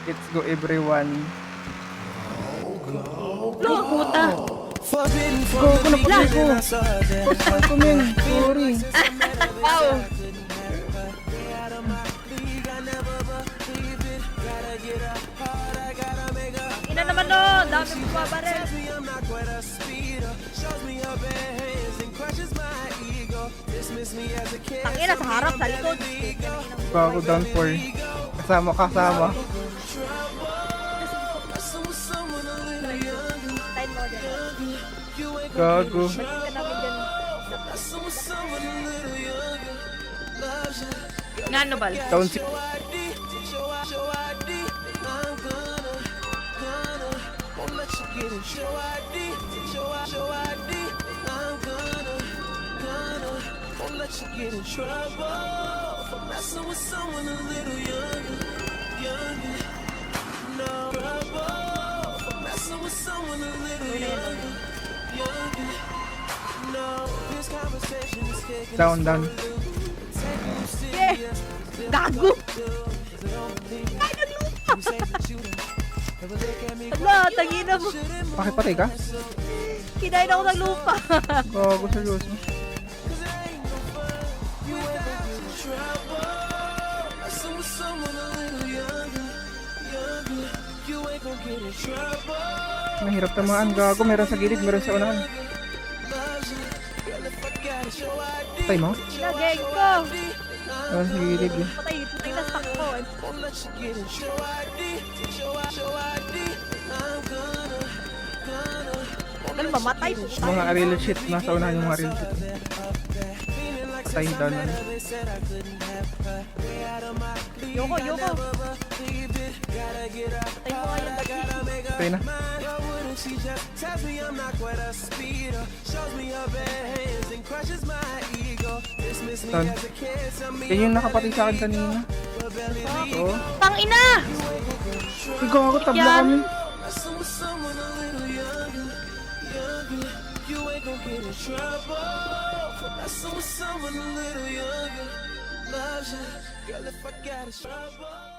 Let's go everyone. Lo, puta. Go, naplay ko. Pasal ko, men. Sorry. Wow. Ina naman no, dami mo babarel. Tangina sa harap, sa likod. Bago down 4. Kasama. Time mo dyan. Gago. Balik ka namin dyan. Nga ano bal? Down 6. Down. Yeah! Gago! Ay, naglupa! Ala, tangina mo. Pakipatay ka? Kinain ako ng lupa. Gago, seryoso. Mahirap tamaan, gago. Meron sa gilid, meron sa unahan. Patay mo? Nageng ko. Meron sa gilid eh. Patay na stock ko. Ano mamatay mo? Mga real shit, nasa unahan yung mga real shit. Patay down na. Yoko. Patay mo nga yung dagi. Patay na. Down. Yan yung nakapatay sa akin kanina. Oo. Tangina! Ay, gago, tabla Yan. kami. Someone a little younger loves you, girl. If I got a trouble.